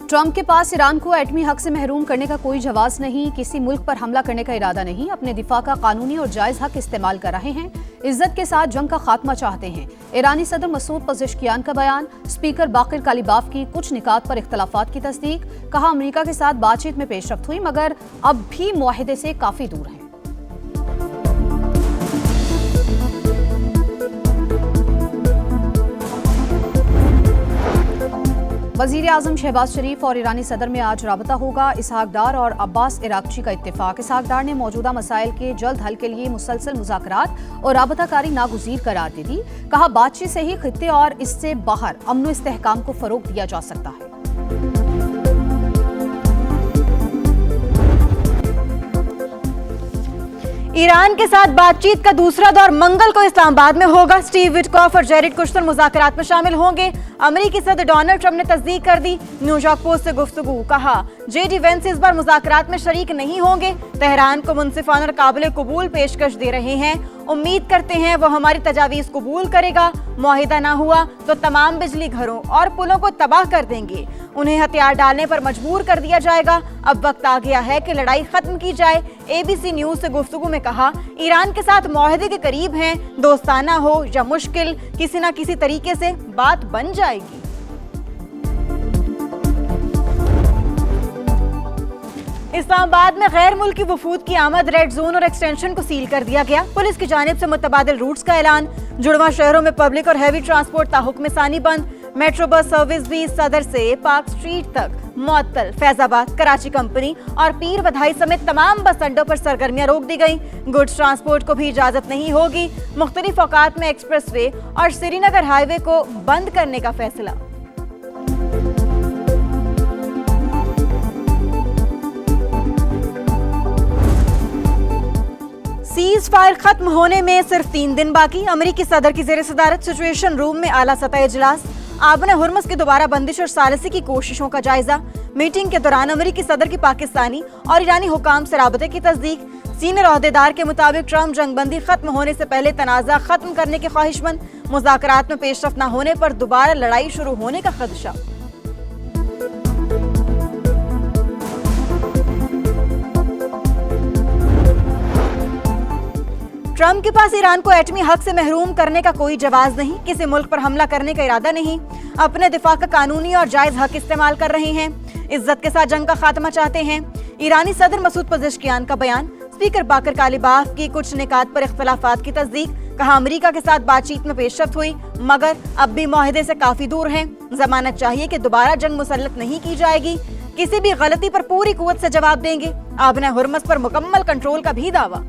Trump के पास Iran को एटमी हक से महरूम करने का कोई जवाब नहीं, किसी मुल्क पर हमला करने का इरादा नहीं, अपने दिफा का कानूनी और जायज हक इस्तेमाल कर रहे हैं, इज्जत के साथ जंग का खात्मा चाहते हैं। ईरानी सदर मसूद पज़ेश्कियान का बयान, स्पीकर बाकिर कालिबाफ की कुछ निकात पर इख्तलाफात की तस्दीक, कहा अमेरिका के साथ बातचीत में पेशरफ्त हुई मगर अब भी मुआहिदे से काफी दूर है। वजीर आजम शहबाज शरीफ और ईरानी सदर में आज राबता होगा। इसहाक डार और अब्बास इराक्ची का इत्तेफाक। इसहाक डार ने मौजूदा मसाइल के जल्द हल के लिए मुसलसल मुज़ाकरात और राबताकारी नागुज़ीर करार दे दी। कहा बातचीत से ही खित्ते और इससे बाहर अमन व इस्तेहकाम को फरोग दिया जा सकता है। ईरान के साथ बातचीत का दूसरा दौर मंगल को इस्लामाबाद में होगा। स्टीव विटकॉफ और जेरेड कुश्तर मुज़ाकरात में शामिल होंगे। अमेरिकी सदर डोनाल्ड ट्रंप ने तस्दीक कर दी। न्यूयॉर्क पोस्ट से गुफ्तगू, कहा JD वेंस इस बार मुज़ाकरात में शरीक नहीं होंगे। तेहरान को मुनसिफाना और काबिल कबूल पेशकश दे रहे हैं। उम्मीद करते हैं वो हमारी तजावीज़ कबूल करेगा। मुआहिदा ना हुआ तो तमाम बिजली घरों और पुलों को तबाह कर देंगे। उन्हें हथियार डालने पर मजबूर कर दिया जाएगा। अब वक्त आ गया है कि लड़ाई खत्म की जाए। ABC न्यूज से गुफ्तगू में कहा ईरान के साथ मुआहिदे के करीब हैं। दोस्ताना हो या मुश्किल, किसी न किसी तरीके से बात बन जाएगी। इस्लामाबाद में गैर मुल्की वफूद की आमद, रेड जोन और एक्सटेंशन को सील कर दिया गया। पुलिस की जानिब से मुतबादिल रूट्स का ऐलान। जुड़वा शहरों में पब्लिक और हैवी ट्रांसपोर्ट ताहुक्म सानी बंद। मेट्रो बस सर्विस भी सदर से पार्क स्ट्रीट तक मुअत्तल। फैजाबाद, कराची कंपनी और पीर बधाई समेत तमाम बस अड्डों पर सरगर्मियां रोक दी गई। गुड्स ट्रांसपोर्ट को भी इजाजत नहीं होगी। मुख्तलिफ औकात में एक्सप्रेसवे और श्रीनगर हाईवे को बंद करने का फैसला। सीज फायर खत्म होने में सिर्फ 3 दिन बाकी। अमेरिकी सदर की ज़ेर सदारत सिचुएशन रूम में आला सतह इजलास। आबन हुर्मुज़ की दोबारा बंदिश और सालिसी की कोशिशों का जायजा। मीटिंग के दौरान अमेरिकी सदर की पाकिस्तानी और ईरानी हुकाम से राबते की तस्दीक। सीनियर ओहदेदार के मुताबिक ट्रंप जंगबंदी खत्म होने से पहले तनाज़ा खत्म करने के ख्वाहिशमंद। मुज़ाकरात में पेशरफ्त न होने पर दोबारा लड़ाई शुरू होने का खदशा। ट्रंप के पास ईरान को एटमी हक से महरूम करने का कोई जवाब नहीं, किसी मुल्क पर हमला करने का इरादा नहीं, अपने दिफा का कानूनी और जायज हक इस्तेमाल कर रहे हैं, इज्जत के साथ जंग का खात्मा चाहते हैं। ईरानी सदर मसूद पज़ेश्कियान का बयान, स्पीकर बाकिर कालिबाफ की कुछ निकात पर इख्तलाफात की तस्दीक, कहा अमेरिका के साथ बातचीत में पेशरफ्त हुई मगर अब भी मुआहिदे से काफी दूर हैं। जमानत चाहिए कि दोबारा जंग मुसल्लत नहीं की जाएगी, किसी भी गलती पर पूरी कुव्वत से जवाब देंगे। आबन हुर्मुज़ पर मुकम्मल कंट्रोल का भी दावा।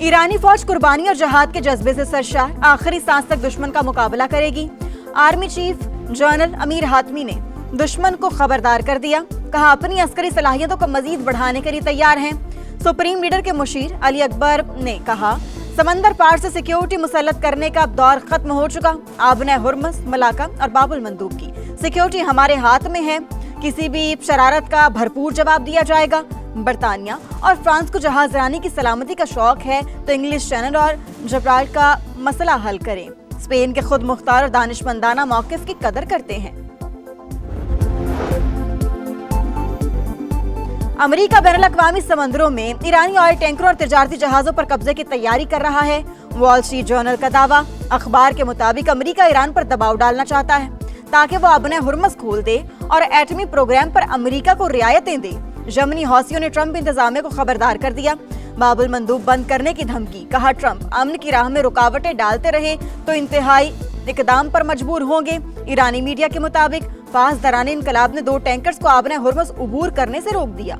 ईरानी फौज कुर्बानी और जहाद के जज्बे से सरशार, आखिरी सांस तक दुश्मन का मुकाबला करेगी। Army chief general Amir Hatami ने दुश्मन को खबरदार कर दिया, कहा अपनी अस्करी सलाहियतों को मजीद बढ़ाने के लिए तैयार हैं। सुप्रीम लीडर के मुशीर अली अकबर ने कहा समंदर पार से सिक्योरिटी मुसल्लत करने का अब दौर खत्म हो चुका। आबन हुर्मुज़, मलाका और बाबुल मंदूब की सिक्योरिटी हमारे हाथ में है। किसी भी शरारत का भरपूर जवाब दिया जाएगा। बरतानिया और फ्रांस को जहाजरानी की सलामती का शौक है तो इंग्लिश चैनल और जब्राल्टर का मसला हल करें। स्पेन के खुद मुख्तार और दानिशमंदाना मौक़िफ़ की कदर करते हैं। अमेरिका बैनुल-अक़वामी समंदरों में ईरानी ऑयल टैंकरों और तिजारती जहाजों पर कब्जे की तैयारी कर रहा है। वॉल स्ट्रीट जर्नल का दावा। अखबार के मुताबिक अमेरिका ईरान पर दबाव डालना चाहता है ताकि वो आबन हुर्मुज़ खोल दे और एटमी प्रोग्राम पर अमेरिका को रियायतें दे। यमनी हौसियों ने ट्रंप इंतजामिया को खबरदार कर दिया। बाबुल मंदूब बंद करने की धमकी, कहा ट्रंप अमन की राह में रुकावटें डालते रहे तो इंतहाई इकदाम पर मजबूर होंगे। ईरानी मीडिया के मुताबिक पास दराने इनकलाब ने 2 टैंकर्स को आबन हुर्मुज़ उबूर करने से रोक दिया।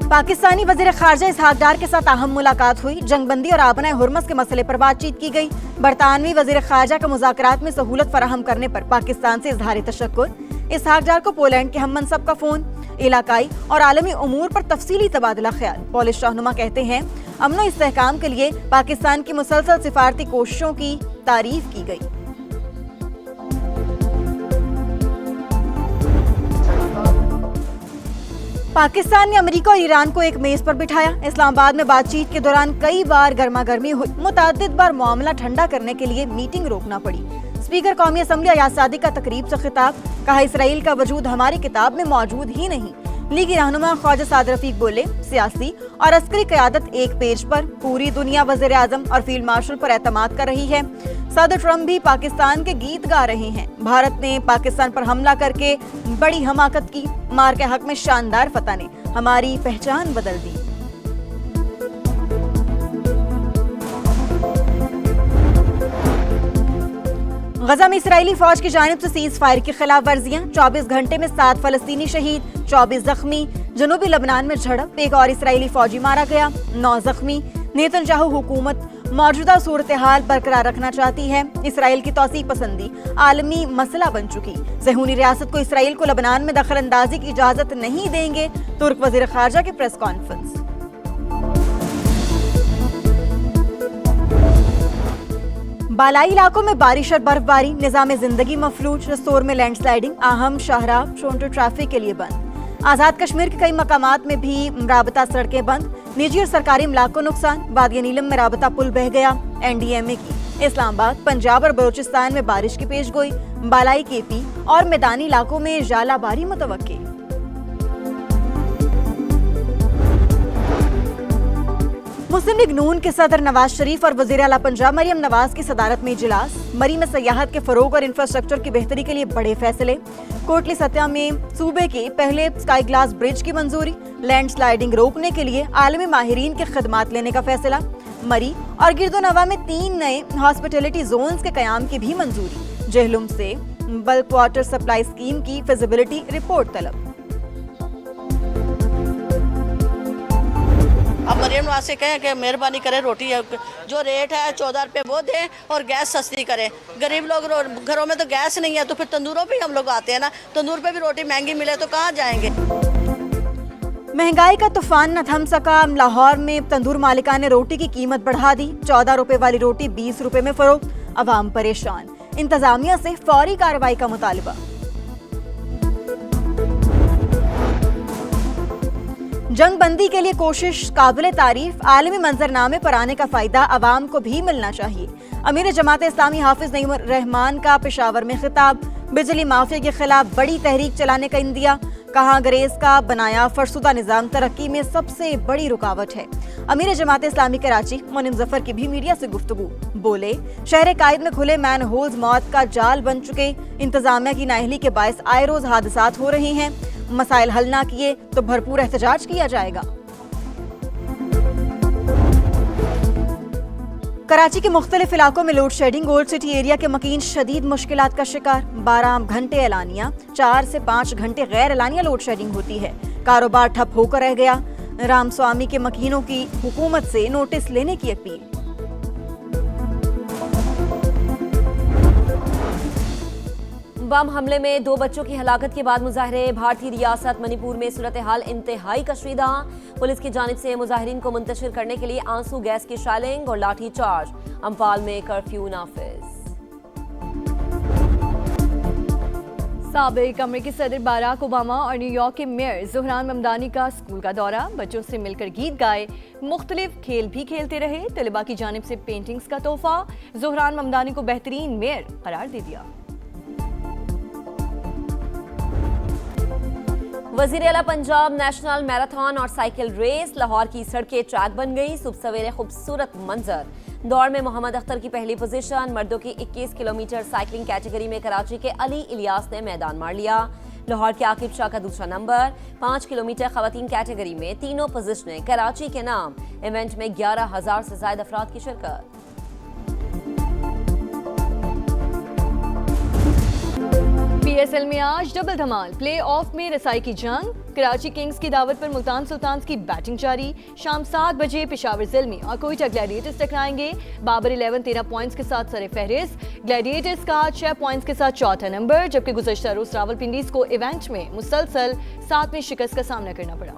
पाकिस्तानी वजीर खारजा इसहाक डार के साथ अहम मुलाकात हुई। जंगबंदी और आबन हुर्मुज़ के मसले पर बातचीत की गई। बरतानवी वजीर खारजा का मुज़ाकरात में सहूलत फराहम करने पर पाकिस्तान से इजहार तशक्कुर। इसहाक डार को पोलैंड के हम मनसब का फोन। इलाकाई और आलमी उमूर पर तफसीली तबादला ख्याल। पॉलिश रहनुमा कहते हैं अमन और इस्तेहकाम के लिए पाकिस्तान की मुसलसल सिफारती कोशिशों की तारीफ की गई। पाकिस्तान ने अमेरिका और ईरान को एक मेज पर बिठाया। इस्लामाबाद में बातचीत के दौरान कई बार गर्मागर्मी हुई। मुतअद्दिद बार मामला ठंडा करने के लिए मीटिंग रोकना पड़ी। स्पीकर कौमी असम्बली अयाज सादिक का तकरीब से खिताब, कहा इसराइल का वजूद हमारी किताब में मौजूद ही नहीं। लीगी रहनुमा ख्वाजा साद रफीक बोले, सियासी और अस्करी क़यादत एक पेज पर, पूरी दुनिया वज़ीर आज़म और फील्ड मार्शल पर एतमाद कर रही है। सदर ट्रंप भी पाकिस्तान के गीत गा रहे हैं। भारत ने पाकिस्तान पर हमला करके बड़ी हमाकत की। मार के हक में शानदार फतह ने हमारी पहचान बदल दी। गजा में इसराइली फौज की जानिब से सीज फायर की खिलाफ वर्जियां। 24 घंटे में 7 फलस्तीनी शहीद, 24 जख्मी। जनूबी लबनान में झड़प, एक और इसराइली फौजी मारा गया, 9 जख्मी। नेतन्याहू हुकूमत मौजूदा सूरत हाल बरकरार रखना चाहती है। इसराइल की तौसीक पसंदी आलमी मसला बन चुकी। ज़हूनी रियासत को इसराइल को लबनान में दखल अंदाजी की इजाजत नहीं देंगे, तुर्क वजीर खारजा की प्रेस कॉन्फ्रेंस। बालाई इलाकों में बारिश और बर्फबारी, निजाम जिंदगी मफलूज। रस्तोर में लैंडस्लाइडिंग, अहम शाहराह टोरंटो ट्रैफिक के लिए बंद। आजाद कश्मीर के कई मकामात में भी राबता सड़कें बंद। निजी और सरकारी इमलाक को नुकसान, वादिया नीलम में राबता पुल बह गया। NDMA की इस्लामाबाद, पंजाब और बलोचिस्तान में बारिश की पेशगोई। बालाई KP और मैदानी इलाकों में जालाबारी मुतवक्के। मुस्लिम लीग नून के सदर नवाज शरीफ और वजीर आला पंजाब मरियम नवाज की सदारत में इजलास। मरी में सयाहत के फरोग और इंफ्रास्ट्रक्चर की बेहतरी के लिए बड़े फैसले। कोटली सत्या में सूबे के पहले स्काई ग्लास ब्रिज की मंजूरी। लैंडस्लाइडिंग रोकने के लिए आलमी माहिरीन के खदमात लेने का फैसला। मरी और गिरदोनवा में 3 नए हॉस्पिटलिटी जोन्स के कयाम की भी मंजूरी। जहलुम से बल्क वाटर सप्लाई स्कीम की फिजिबिलिटी रिपोर्ट तलब। अब मरियम नवाज से कहें कि मेहरबानी करें, रोटी जो रेट है 14 रुपये वो दें और गैस सस्ती करें। गरीब लोग घरों में तो गैस नहीं है, तो फिर तंदूरों पे हम लोग आते हैं ना, तंदूर पे भी रोटी महंगी मिले तो कहाँ जाएंगे। महंगाई का तूफान न थम सका। लाहौर में तंदूर मालिका ने रोटी की कीमत बढ़ा दी। 14 रुपए वाली रोटी 20 रुपए में फरोख्त। अवाम परेशान, इंतजामिया से फौरी कार्रवाई का मुतालबा। जंग बंदी के लिए कोशिश काबिल तारीफ। आलमी मंजरनामे पर आने का फायदा अवाम को भी मिलना चाहिए। अमीर जमात इस्लामी हाफिज नईम रहमान का पेशावर में खिताब। बिजली माफिया के खिलाफ बड़ी तहरीक चलाने का इंदिया। कहा अंग्रेज का बनाया फरसुदा निजाम तरक्की में सबसे बड़ी रुकावट है। अमीर जमात इस्लामी कराची मुनीम जफर की भी मीडिया से गुफ्तगू। बोले, शहर कायद में खुले मैन होल्स मौत का जाल बन चुके। इंतजामिया की नाअहली के बायस आए रोज हादसात हो रहे हैं। मसाइल हल ना किए तो भरपूर एहतजाज किया जाएगा। कराची के मुख्तलिफ इलाकों में load shedding. Old city area के मकीन शदीद मुश्किलात का शिकार। 12 घंटे एलानिया, 4 से 5 घंटे गैर एलानिया लोड शेडिंग होती है। कारोबार ठप होकर रह गया। रामस्वामी के मकीनों की हुकूमत से नोटिस लेने की अपील। बम हमले में 2 बच्चों की हलाकत के बाद मुजाहरे। भारतीय रियासत मणिपुर में सूरत हाल इंतहाई कशीदा। पुलिस की जानिब से मुजाहिरीन को मुंतशिर करने के लिए आंसू गैस की शैलिंग और लाठी चार्ज। अम्फाल में कर्फ्यू नाफिज। साबिक अमेरिकी सदर बाराक ओबामा और न्यूयॉर्क के मेयर ज़ोहरान ममदानी का स्कूल का दौरा। बच्चों से मिलकर गीत गाए, मुख्तलिफ खेल भी खेलते रहे। तलबा की जानिब से पेंटिंग्स का तोहफा। ज़ोहरान ममदानी को बेहतरीन मेयर करार दे दिया। वजीर आला पंजाब नेशनल मैराथन और साइकिल रेस। लाहौर की सड़कें ट्रैक बन गई। सुबह सवेरे खूबसूरत मंजर। दौड़ में मोहम्मद अख्तर की पहली पोजीशन। मर्दों की 21 किलोमीटर साइकिलिंग कैटेगरी में कराची के अली इलियास ने मैदान मार लिया। लाहौर के आकिब शाह का दूसरा नंबर। 5 किलोमीटर खवातीन कैटेगरी में तीनों पोजीशनें कराची के नाम। इवेंट में 11,000 से ज्यादा अफराद की शिरकत। PSL में आज डबल धमाल। प्ले ऑफ में रसाई की जंग। कराची किंग्स की दावत पर मुल्तान सुल्तान्स की बैटिंग जारी। शाम 7 बजे पेशावर ज़िल्मी और कोयटा ग्लैडिएटर्स टकराएंगे। बाबर 11 13 पॉइंट्स के साथ सरे फहरिस्त। ग्लैडिएटर्स का 6 पॉइंट्स के साथ चौथा नंबर, जबकि गुज़श्ता रोज रावलपिंडीज को इवेंट में मुसलसल 7वें शिकस्त का सामना करना पड़ा।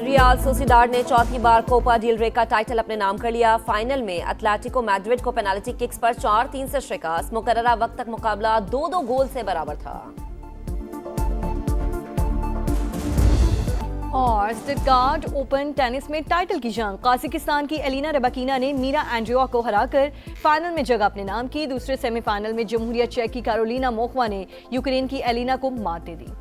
रियल सोसिडाड ने चौथी बार कोपा डिल रे का टाइटल अपने नाम कर लिया। फाइनल में एटलेटिको मैड्रिड को पेनाल्टी किक्स पर 4-3 से शिकस्त। मुकर्ररा वक्त तक मुकाबला 2-2 गोल से बराबर था। और स्टटगार्ट ओपन टेनिस में टाइटल की जंग, काजाकिस्तान की एलिना रबाकीना ने मीरा एंड्रियोवा को हराकर फाइनल में जगह अपने नाम की। दूसरे सेमीफाइनल में जमहूरिया चेक की कैरोलिना मोखवा ने यूक्रेन की एलिना को मात दे दी।